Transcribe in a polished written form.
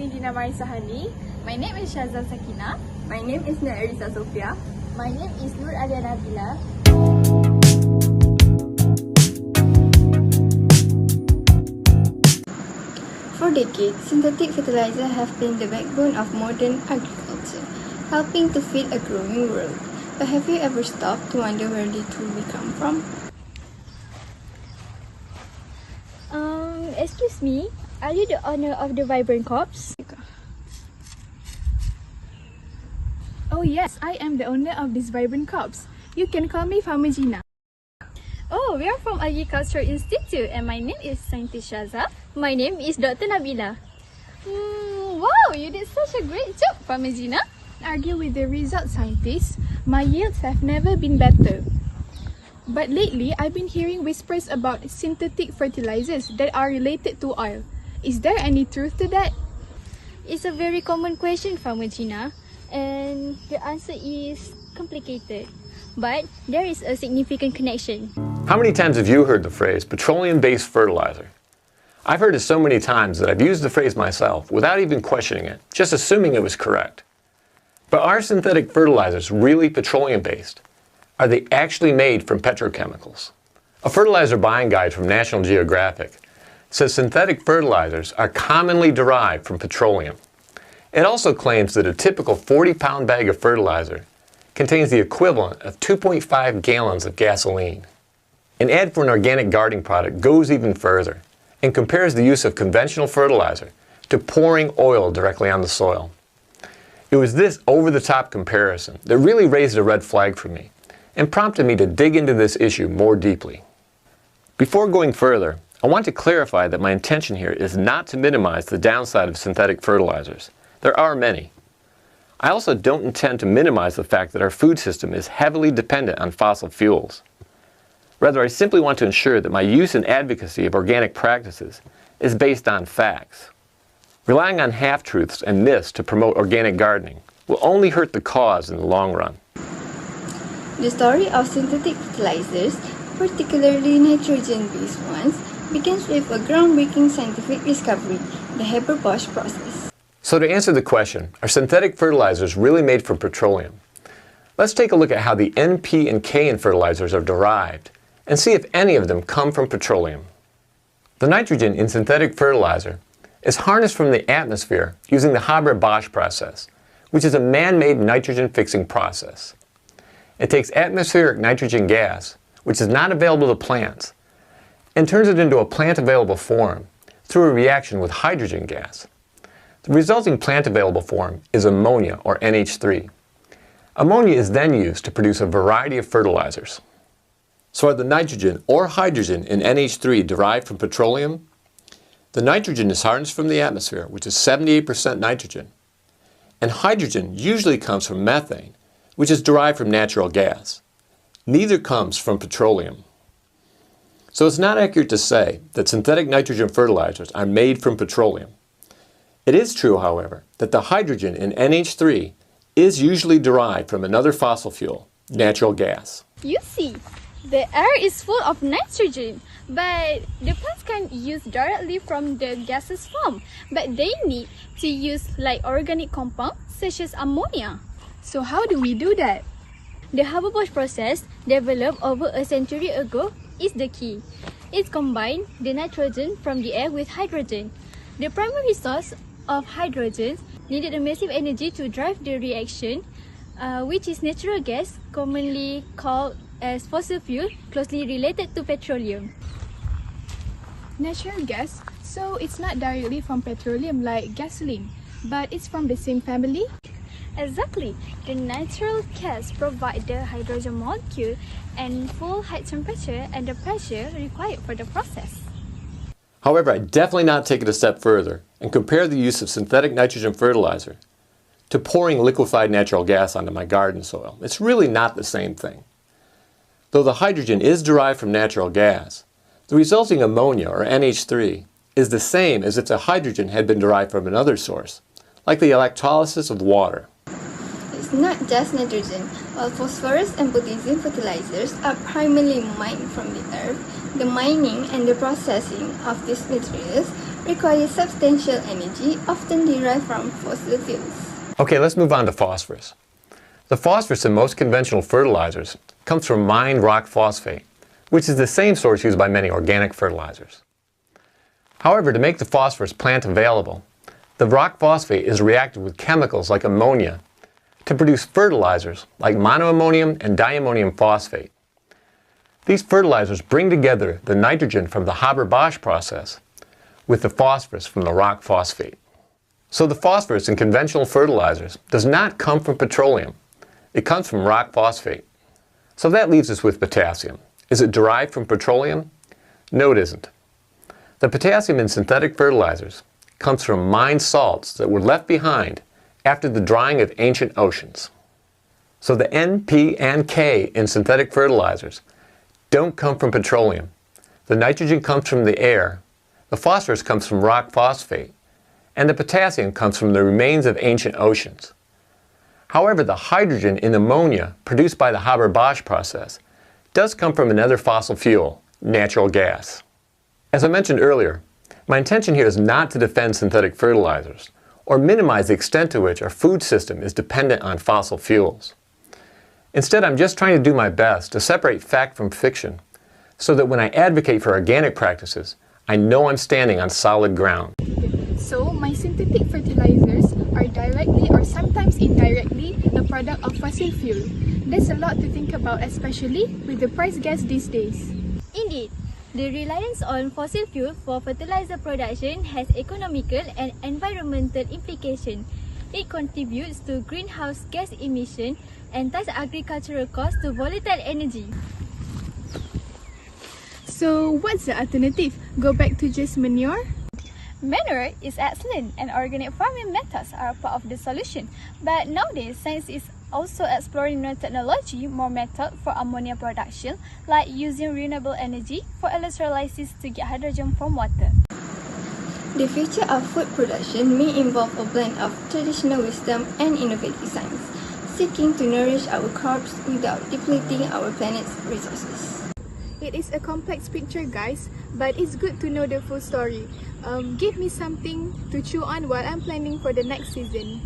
Gina Marisahani. My name is Shazza Sakina. My name is Nairisa Sofia. My name is Nur Alia Nabila. For decades, synthetic fertilizer have been the backbone of modern agriculture, helping to feed a growing world. But have you ever stopped to wonder where they truly come from? Excuse me, are you the owner of the Vibrant Corps? Oh yes, I am the owner of this Vibrant Corps. You can call me Farmer Gina. Oh, we are from Agriculture Institute and my name is Scientist Shazza. My name is Dr. Nabila. Wow, you did such a great job, Farmer Gina. Argue with the result, scientists. My yields have never been better. But lately, I've been hearing whispers about synthetic fertilizers that are related to oil. Is there any truth to that? It's a very common question, Farmer Gina, and the answer is complicated. But there is a significant connection. How many times have you heard the phrase petroleum-based fertilizer? I've heard it so many times that I've used the phrase myself without even questioning it, just assuming it was correct. But are synthetic fertilizers really petroleum-based? Are they actually made from petrochemicals? A fertilizer buying guide from National Geographic says synthetic fertilizers are commonly derived from petroleum. It also claims that a typical 40-pound bag of fertilizer contains the equivalent of 2.5 gallons of gasoline. An ad for an organic gardening product goes even further and compares the use of conventional fertilizer to pouring oil directly on the soil. It was this over-the-top comparison that really raised a red flag for me and prompted me to dig into this issue more deeply. Before going further, I want to clarify that my intention here is not to minimize the downside of synthetic fertilizers. There are many. I also don't intend to minimize the fact that our food system is heavily dependent on fossil fuels. Rather, I simply want to ensure that my use and advocacy of organic practices is based on facts. Relying on half-truths and myths to promote organic gardening will only hurt the cause in the long run. The story of synthetic fertilizers, particularly nitrogen-based ones, begins with a groundbreaking scientific discovery, the Haber-Bosch process. So to answer the question, are synthetic fertilizers really made from petroleum? Let's take a look at how the N, P, and K in fertilizers are derived and see if any of them come from petroleum. The nitrogen in synthetic fertilizer is harnessed from the atmosphere using the Haber-Bosch process, which is a man-made nitrogen-fixing process. It takes atmospheric nitrogen gas, which is not available to plants, and turns it into a plant-available form through a reaction with hydrogen gas. The resulting plant-available form is ammonia, or NH3. Ammonia is then used to produce a variety of fertilizers. So are the nitrogen or hydrogen in NH3 derived from petroleum? The nitrogen is harnessed from the atmosphere, which is 78% nitrogen. And hydrogen usually comes from methane, which is derived from natural gas. Neither comes from petroleum. So it's not accurate to say that synthetic nitrogen fertilizers are made from petroleum. It is true, however, that the hydrogen in NH3 is usually derived from another fossil fuel, natural gas. You see, the air is full of nitrogen, but the plants can't use directly from the gases form, but they need to use like organic compounds such as ammonia. So how do we do that? The Haber-Bosch process, developed over a century ago, is the key. It combines the nitrogen from the air with hydrogen. The primary source of hydrogen needed a massive energy to drive the reaction, which is natural gas, commonly called as fossil fuel, closely related to petroleum. Natural gas? So it's not directly from petroleum like gasoline, but it's from the same family? Exactly. The natural gas provides the hydrogen molecule and full high temperature and the pressure required for the process. However, I definitely not take it a step further and compare the use of synthetic nitrogen fertilizer to pouring liquefied natural gas onto my garden soil. It's really not the same thing. Though the hydrogen is derived from natural gas, the resulting ammonia, or NH3, is the same as if the hydrogen had been derived from another source, like the electrolysis of water. It's not just nitrogen. While phosphorus and potassium fertilizers are primarily mined from the earth, the mining and the processing of these materials require substantial energy, often derived from fossil fuels. Okay, let's move on to phosphorus. The phosphorus in most conventional fertilizers comes from mined rock phosphate, which is the same source used by many organic fertilizers. However, to make the phosphorus plant available, the rock phosphate is reacted with chemicals like ammonia to produce fertilizers like monoammonium and diammonium phosphate. These fertilizers bring together the nitrogen from the Haber-Bosch process with the phosphorus from the rock phosphate. So the phosphorus in conventional fertilizers does not come from petroleum. It comes from rock phosphate. So that leaves us with potassium. Is it derived from petroleum? No, it isn't. The potassium in synthetic fertilizers comes from mined salts that were left behind after the drying of ancient oceans. So the N, P, and K in synthetic fertilizers don't come from petroleum. The nitrogen comes from the air, the phosphorus comes from rock phosphate, and the potassium comes from the remains of ancient oceans. However, the hydrogen in ammonia produced by the Haber-Bosch process does come from another fossil fuel, natural gas. As I mentioned earlier, my intention here is not to defend synthetic fertilizers or minimize the extent to which our food system is dependent on fossil fuels. Instead, I'm just trying to do my best to separate fact from fiction so that when I advocate for organic practices, I know I'm standing on solid ground. So, my synthetic fertilizers are directly or sometimes indirectly a product of fossil fuel. There's a lot to think about, especially with the price gas these days. Indeed, the reliance on fossil fuel for fertilizer production has economical and environmental implications. It contributes to greenhouse gas emission and ties agricultural costs to volatile energy. So, what's the alternative? Go back to just manure? Manure is excellent and organic farming methods are a part of the solution. But nowadays, science is also exploring new technology, more methods for ammonia production, like using renewable energy for electrolysis to get hydrogen from water. The future of food production may involve a blend of traditional wisdom and innovative science, seeking to nourish our crops without depleting our planet's resources. It is a complex picture, guys, but it's good to know the full story. Give me something to chew on while I'm planning for the next season.